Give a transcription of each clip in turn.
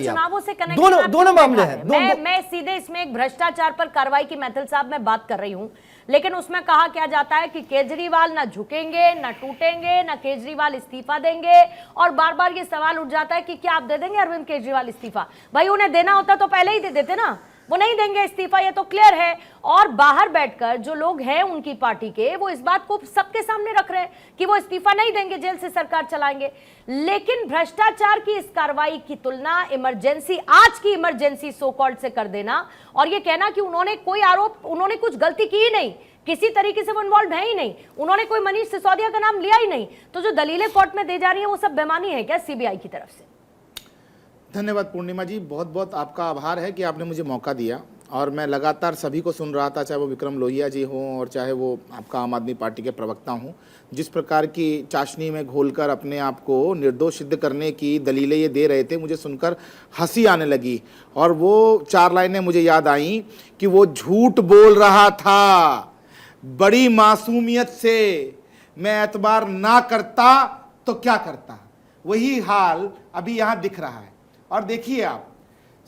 चुनावों से कनेक्ट दोनों मामले हैं। मैं सीधे इसमें एक भ्रष्टाचार पर कार्रवाई की मैथिल साहब मैं बात कर रही हूं, लेकिन उसमें कहा क्या जाता है कि केजरीवाल ना झुकेंगे ना टूटेंगे ना केजरीवाल इस्तीफा देंगे, और बार बार ये सवाल उठ जाता है कि क्या आप दे देंगे अरविंद केजरीवाल इस्तीफा? भाई उन्हें देना होता तो पहले ही दे देते ना, वो नहीं देंगे इस्तीफा, ये तो क्लियर है। और बाहर बैठकर जो लोग हैं उनकी पार्टी के, वो इस बात को सबके सामने रख रहे हैं कि वो इस्तीफा नहीं देंगे, जेल से सरकार चलाएंगे। लेकिन भ्रष्टाचार की इस कार्रवाई की तुलना इमरजेंसी, आज की इमरजेंसी सो कॉल्ड से कर देना और ये कहना कि उन्होंने कोई आरोप, उन्होंने कुछ गलती की ही नहीं, किसी तरीके से वो इन्वॉल्व है ही नहीं, उन्होंने कोई मनीष सिसोदिया का नाम लिया ही नहीं, तो जो दलीलें कोर्ट में दे जा रही है वो सब बेमानी है क्या सीबीआई की तरफ से? धन्यवाद पूर्णिमा जी, बहुत बहुत आपका आभार है कि आपने मुझे मौका दिया। और मैं लगातार सभी को सुन रहा था, चाहे वो विक्रम लोहिया जी हों और चाहे वो आपका आम आदमी पार्टी के प्रवक्ता हों, जिस प्रकार की चाशनी में घोलकर अपने आप को निर्दोष सिद्ध करने की दलीलें ये दे रहे थे, मुझे सुनकर हंसी आने लगी। और वो 4 लाइनें मुझे याद आईं कि वो झूठ बोल रहा था बड़ी मासूमियत से, मैं एतबार ना करता तो क्या करता। वही हाल अभी यहाँ दिख रहा है। और देखिए आप,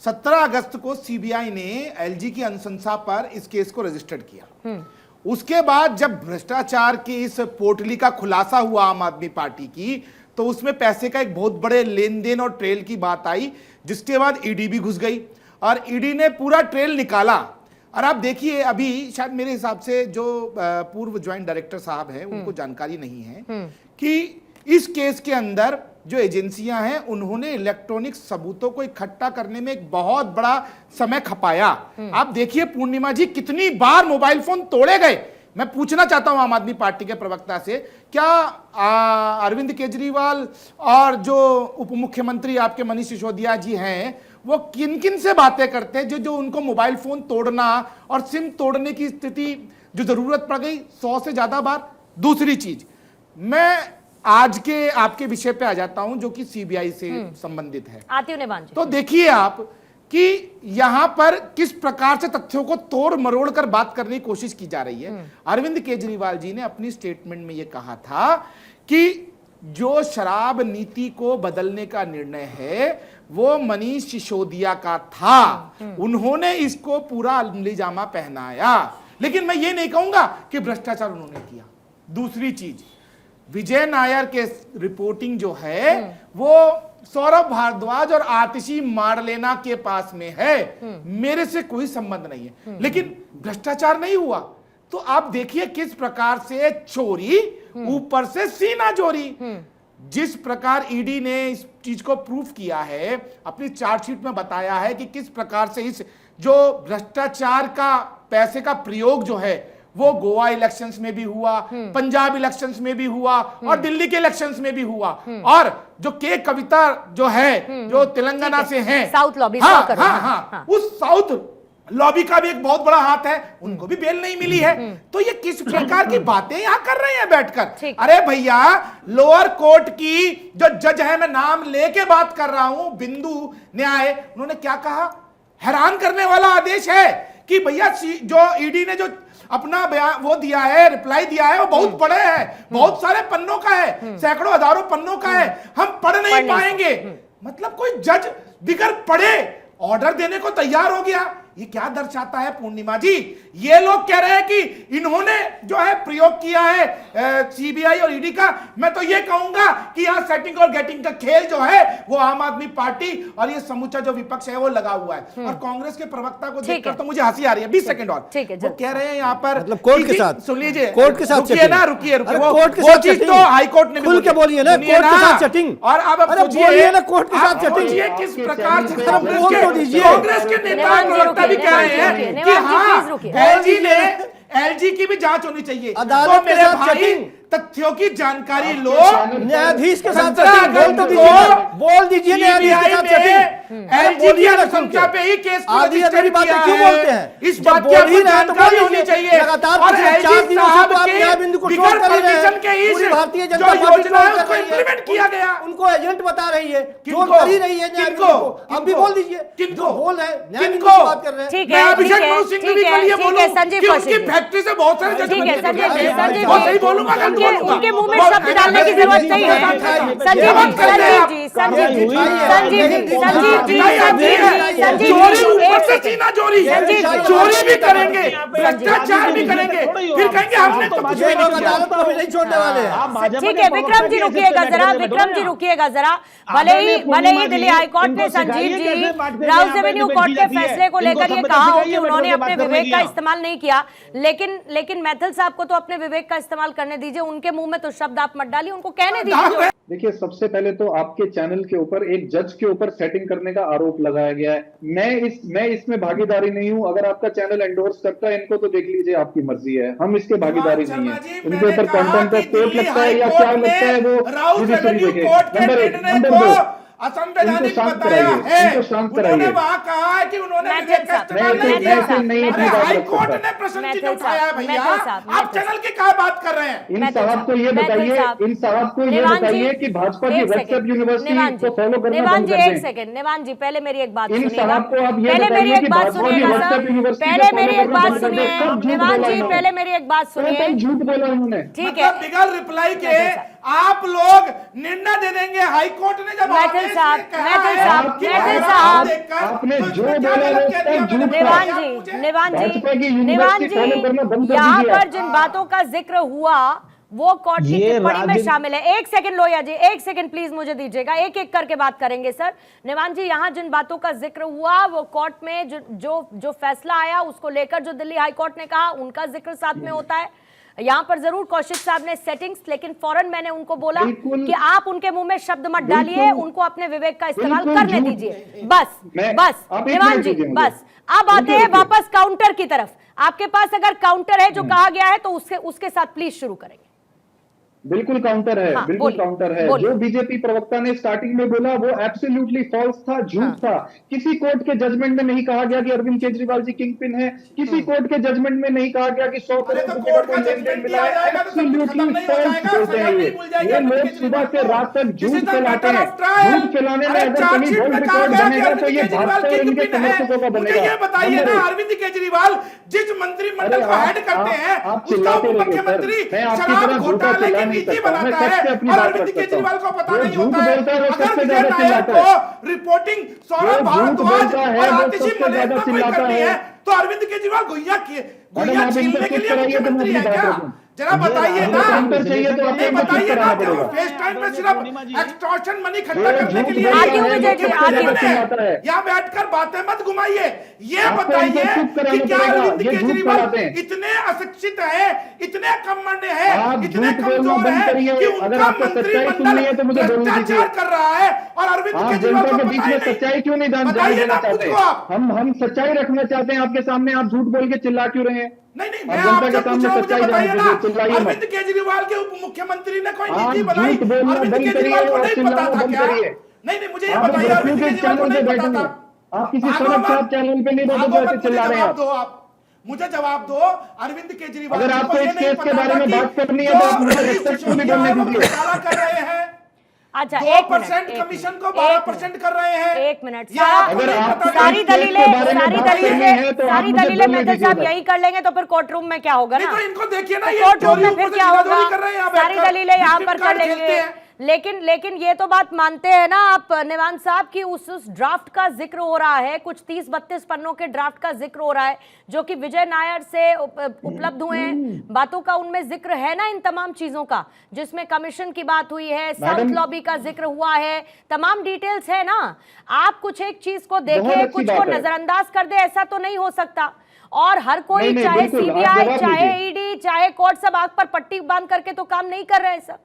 17 अगस्त को सीबीआई ने एलजी की अनुशंसा पर इस केस को रजिस्टर्ड किया। उसके बाद जब भ्रष्टाचार की इस पोटली का खुलासा हुआ आम आदमी पार्टी की, तो उसमें पैसे का एक बहुत बड़े लेन देन और ट्रेल की बात आई, जिसके बाद ईडी भी घुस गई और ईडी ने पूरा ट्रेल निकाला। और आप देखिए, अभी शायद मेरे हिसाब से जो पूर्व ज्वाइंट डायरेक्टर साहब हैं उनको जानकारी नहीं है कि इस केस के अंदर जो एजेंसियां हैं उन्होंने इलेक्ट्रॉनिक सबूतों को इकट्ठा करने में एक बहुत बड़ा समय खपाया। आप देखिए पूर्णिमा जी, कितनी बार मोबाइल फोन तोड़े गए। मैं पूछना चाहता हूं आम आदमी पार्टी के प्रवक्ता से, क्या अरविंद केजरीवाल और जो उप मुख्यमंत्री आपके मनीष सिसोदिया जी हैं, वो किन किन से बातें करते हैं जो उनको मोबाइल फोन तोड़ना और सिम तोड़ने की स्थिति जो जरूरत पड़ गई 100 से ज्यादा बार। दूसरी चीज, मैं आज के आपके विषय पे आ जाता हूं जो कि सीबीआई से संबंधित है। तो देखिए आप कि यहां पर किस प्रकार से तथ्यों को तोड़ मरोड़ कर बात करने की कोशिश की जा रही है। अरविंद केजरीवाल जी ने अपनी स्टेटमेंट में यह कहा था कि जो शराब नीति को बदलने का निर्णय है वो मनीष सिसोदिया का था, उन्होंने इसको पूरा अमलीजामा पहनाया। लेकिन मैं ये नहीं कहूंगा कि भ्रष्टाचार उन्होंने किया। दूसरी चीज, विजय नायर के रिपोर्टिंग जो है वो सौरभ भारद्वाज और आतिशी मारलेना के पास में है, मेरे से कोई संबंध नहीं है। लेकिन भ्रष्टाचार नहीं हुआ। तो आप देखिए किस प्रकार से चोरी, ऊपर से सीना चोरी। जिस प्रकार ईडी ने इस चीज को प्रूफ किया है, अपनी चार्जशीट में बताया है कि किस प्रकार से इस जो भ्रष्टाचार का पैसे का प्रयोग जो है वो गोवा इलेक्शंस में भी हुआ, पंजाब इलेक्शंस में भी हुआ और दिल्ली के इलेक्शंस में भी हुआ। और जो के कविता जो है जो तेलंगाना से है, साउथ लॉबी, उस साउथ लॉबी का भी एक बहुत बड़ा हाथ है, उनको भी बेल नहीं मिली है। तो ये किस प्रकार की बातें यहां कर रहे हैं बैठकर। अरे भैया, लोअर कोर्ट की जो जज है, मैं नाम लेके बात कर रहा हूं, बिंदु न्याय, उन्होंने क्या कहा? हैरान करने वाला आदेश है कि भैया जो ईडी ने जो अपना बयान वो दिया है, रिप्लाई दिया है, वो बहुत बड़े है, बहुत सारे पन्नों का है, सैकड़ों हजारों पन्नों का है, हम पढ़ नहीं पाएंगे। मतलब कोई जज बिगर पढ़े ऑर्डर देने को तैयार हो गया। ये क्या दर्शाता है पूर्णिमा जी? ये लोग कह रहे हैं कि इन्होंने जो है प्रयोग किया है सीबीआई और ईडी का। मैं तो ये कहूंगा कि यहाँ सेटिंग और गेटिंग का खेल जो है वो आम आदमी पार्टी और ये समूचा जो विपक्ष है वो लगा हुआ है। और कांग्रेस के प्रवक्ता को देखकर तो मुझे हंसी आ रही है। 20 सेकंड और वो कह रहे हैं यहाँ पर मतलब कोर्ट के साथ, सुन लीजिए, कोर्ट के साथ रुकिए ना, रुकिए वो चीज तो हाईकोर्ट ने खुल के बोलिए ना, कोर्ट के साथ चैटिंग। और अब बोलिए ना कोर्ट के साथ चैटिंग, किस प्रकार से कांग्रेस के नेता प्रवक्ता भी कह रहे हैं कि हाँ, एलजी की भी जांच होनी चाहिए। तो मेरे भाई, तथ्यों की जानकारी लो, न्यायाधीश के साथ बोल दीजिए, न्यायाधीश के साथ चैटिंग। एलजी की अनुशंसा पे ही केस को रजिस्टर बातें क्यों बोलते हैं? इस बात की आपको जानकारी होनी चाहिए। लगातार और एलजी साहब के बिंदु को बिगर परमिशन के इस भारतीय जो जनता योजना है उसको इंप्लीमेंट किया गया, उनको एजेंट बता रही है, किनको कर ही रही है न्यायाधीश को। अब भी बोल दीजिए, किनको बोल रहे हैं, न्यायाधीश किनको बात कर रहे हैं। ठीक मैं है, अभिषेक मनु सिंह भी के लिए बोलूं कि उनकी फैक्ट्री से बहुत सारे जज बन गए। संजय बहुत सही बोलूंगा। उनके मुंह में शब्द डालने की जरूरत नहीं है। संजीव चोरी भी करेंगे, भ्रष्टाचार भी करेंगे, फिर कहेंगे हमने तो कुछ भी नहीं छोड़ने वाले। ठीक है विक्रम जी रुकिएगा जरा, विक्रम जी रुकिएगा जरा। भले ही दिल्ली हाईकोर्ट ने Sanjeev ji Rouse revenue court के फैसले को लेकर ये कहा हो कि उन्होंने अपने विवेक का इस्तेमाल नहीं किया, लेकिन मैथिल साहब को तो अपने विवेक का इस्तेमाल करने दीजिए, उनके मुंह में तो शब्द आप मत डालिए, उनको कहने दीजिए। देखिए, सबसे पहले तो आपके चैनल के ऊपर एक जज के ऊपर सेटिंग करने का आरोप लगाया गया है। मैं इसमें भागीदारी नहीं हूं। अगर आपका चैनल एंडोर्स करता है इनको तो देख लीजिए, आपकी मर्जी है, हम इसके भागीदारी नहीं है। इनके ऊपर कंटेंट का स्कोप लगता है या क्या लगता है वो जुडिशरी देखे। नंबर 1, नंबर 2, असंवैधानिक बताया है। उन्होंने वहां कहा है कि उन्होंने विवेक का इस्तेमाल नहीं किया। हाईकोर्ट ने प्रश्न चिन्ह उठाया है भैया, आप चैनल की क्या बात कर रहे हैं? इन साहब को ये बताइए कि भाजपा की व्हाट्सएप यूनिवर्सिटी को फॉलो करना बंद कर दें। एक सेकंड निवान जी, पहले मेरी एक बात इन सुनिएगा, साहब को आप ये पहले मेरी बताइए एक कि बात भाजपा की सुनिएगा व्हाट्सएप सर, यूनिवर्सिटी पहले को मेरी फॉलो एक बात करना बंद कर सुनिए दें। सब झूठ निवान बोला जी, इन्होंने। पहले मेरी एक बात सुनिए। झूठ बोला उन्होंने। ठीक है बिगड़ रिप्लाई के आप लोग निर्णय दे देंगे। हाईकोर्ट ने जब मैथिल साहब आपने जो बोला वो सब झूठ था। निवान जी यहाँ पर जिन बातों का जिक्र हुआ वो कोर्ट की टिप्पणी में शामिल है। एक सेकंड लोहिया जी, एक सेकंड प्लीज मुझे दीजिएगा, एक एक करके बात करेंगे सर। निवान जी, यहाँ जिन बातों का जिक्र हुआ वो कोर्ट में जो फैसला आया उसको लेकर जो दिल्ली हाईकोर्ट ने कहा उनका जिक्र साथ में होता है। यहाँ पर जरूर कौशिक साहब ने सेटिंग्स, लेकिन फौरन मैंने उनको बोला कि आप उनके मुंह में शब्द मत डालिए, उनको अपने विवेक का इस्तेमाल करने दीजिए। बस निवान जी, बस अब आते हैं वापस काउंटर की तरफ। आपके पास अगर काउंटर है जो कहा गया है तो उसके साथ प्लीज शुरू करेंगे। बिल्कुल काउंटर है, हाँ, बिल्कुल काउंटर है। जो बीजेपी प्रवक्ता ने स्टार्टिंग में बोला वो एब्सोल्युटली फॉल्स था, झूठ था। किसी कोर्ट के जजमेंट में नहीं कहा गया कि अरविंद केजरीवाल जी किंग पिन है। किसी कोर्ट के जजमेंट में नहीं कहा गया कि 100 करोड़ रुपए का लेनदेन मिला है। एब्सोल्युटली फॉल्स बोलते हैं ये लोग सुबह से रात तक झूठ फैलाते हैं। झूठ फैलाने में अगर कहीं गोल्ड रिकॉर्ड बनेगा तो ये भाजपा और इनके समर्थकों का बनेगा। ये बताइए ना, अरविंद केजरीवाल जिस मंत्रिमंडल को हेड करते हैं उसका मुख्यमंत्री शराब घोटाले की नीति बनाता है और अरविंद केजरीवाल को पता नहीं होता है। अगर विजय नायर को रिपोर्टिंग सौरभ भारद्वाज और आतिशी मलिक में कोई करनी है तो अरविंद केजरीवाल गुइया छीनने के लिए मुख्यमंत्री है क्या? जरा बताइए ना, नहीं बताइए ना कि वो फेस टाइम में सिर्फ एक्सटॉर्शन मनी इकट्ठा करने के लिए यहाँ बैठकर बातें मत घुमाइए। ये बताइए कि क्या अरविंद केजरीवाल इतने अशिक्षित है, इतने कमंड है, इतने कमजोर है कि उनका मंत्रिमंडल भ्रष्टाचार कर रहा है और अरविंद केजरीवाल को बीच में सच्चाई क्यों नहीं देना चाहते? हम सच्चाई रखना चाहते हैं आपके सामने, आप झूठ बोल के चिल्ला क्यों रहे हैं? नहीं, मैं आपसे पूछ रहा हूं, मुझे बताइए ना, अरविंद केजरीवाल के उप मुख्यमंत्री ने कोई नीति बनाई? अरविंद केजरीवाल को नहीं पता था क्या? नहीं, मुझे ये बताइए, अरविंद केजरीवाल को नहीं पता था? आप किसी सुरक्षित चैनल पे नहीं चिल्ला रहे हैं। आप मुझे जवाब दो, अरविंद केजरीवाल अगर आपको इस केस के बारे में बात करनी है तो आप मुझे रिस्पेक्टफुली बोलने दीजिए। कर रहे हैं अच्छा 2% कमीशन को 12% कर रहे हैं। एक मिनट, सारी दलीलें मैथिल साहब यही कर लेंगे तो फिर कोर्ट रूम में क्या होगा ना? तो इनको देखिए ना, कोर्ट रूम में फिर क्या होगा? सारी दलीलें यहाँ पर कर लेंगे। लेकिन ये तो बात मानते हैं ना आप निवान साहब की उस ड्राफ्ट का जिक्र हो रहा है, कुछ 30-32 पन्नों के ड्राफ्ट का जिक्र हो रहा है जो कि विजय नायर से उपलब्ध हुए हैं। बातों का उनमें जिक्र है ना, इन तमाम चीजों का, जिसमें कमीशन की बात हुई है, साउथ लॉबी का जिक्र हुआ है, तमाम डिटेल्स है ना। आप कुछ एक चीज को देखें, कुछ को नजरअंदाज कर दे, ऐसा तो नहीं हो सकता। और हर कोई चाहे सीबीआई, चाहे ईडी, चाहे कोर्ट, सब आग पर पट्टी बांध करके तो काम नहीं कर रहे हैं सब।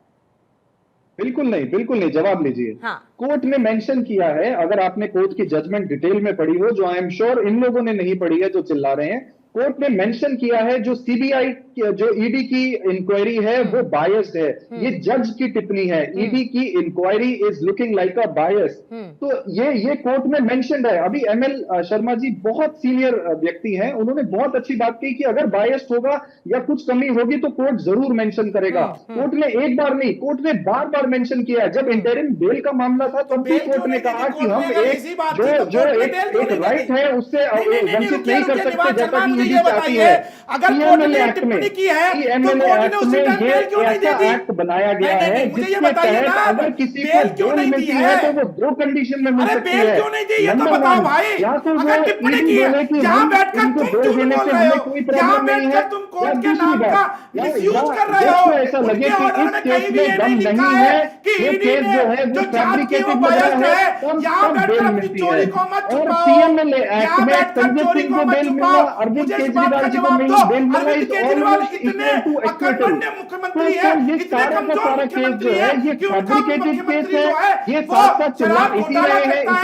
बिल्कुल नहीं, जवाब लीजिए। हाँ। कोर्ट ने मेंशन किया है, अगर आपने कोर्ट की जजमेंट डिटेल में पढ़ी हो, जो आई एम श्योर इन लोगों ने नहीं पढ़ी है जो चिल्ला रहे हैं, कोर्ट ने मेंशन किया है जो सीबीआई जो ईडी की इंक्वायरी है वो बायस्ड है। ये जज की टिप्पणी है, ईडी की inquiry is looking like a bias. तो ये कोर्ट में मेंशन्ड है। अभी एमएल शर्मा जी बहुत सीनियर व्यक्ति हैं, उन्होंने बहुत अच्छी बात कही कि अगर बायस्ड होगा या कुछ कमी होगी तो कोर्ट जरूर मेंशन करेगा। कोर्ट ने एक बार नहीं, कोर्ट ने बार बार मेंशन किया। जब इंटरिम बेल का मामला था तब भी कोर्ट ने कहा कि हम एक राइट है उससे वंचित नहीं कर सकते, जैसा कि ईडी चाहती है। अगर कोर्ट ने टिप्पणी की है तो कोर्ट ने उसी टाइम बेल क्यों नहीं दे दी? एक्ट बनाया गया है मुझे ये जिसके बताइए तहत ना, अगर किसी बेल को क्यों बेल नहीं दी मिलती है? है तो वो 2 कंडीशन में मिल अरे सकती बेल है। क्यों नहीं दी ये तो नंबर बताओ 1, भाई। या तो अगर वो टिप्पणी ईडी की है, बोले कि यहाँ हम बैठकर इनको तुम बेल झूठ देने बोल से रहे हमें हो, कोई यहाँ प्रॉब्लम नहीं बैठकर है। तुम या कोर्ट के दूसरी नाम बात, का या मिसयूज कर रहे जिसको हो। ऐसा लगे उनके कि ऑर्डर इस में केस कहीं भी में ये दम नहीं लिखा नहीं है है, कि वो ईडी केस ने जो है वो जो जांच की वो फैब्रिकेटेड लग बायस्ड रहा है, है, यहाँ तब बैठकर बेल अपनी मिलती चोरी है। को मत और छुपाओ, पीएमएलए एक्ट यहाँ में बैठकर संजय चोरी सिंह को को मत बेल मिलना, छुपाओ। अरविंद मुझे इस बात केजरीवाल का जी को जवाब दो, बेल मिलना अरविंद इज केजरीवाल ऑलमोस्ट इतने इक्वल टू एक्विटल। अकर्मण्य मुख्यमंत्री है, ये इतने सारा का कमजोर सारा केस मुख्यमंत्री जो है है ये कि उनका फैब्रिकेटेड केस मुख्यमंत्री है। जो है ये वो साथ साथ चिल्ला शराब इसी घोटाला रहे हैं, करता है,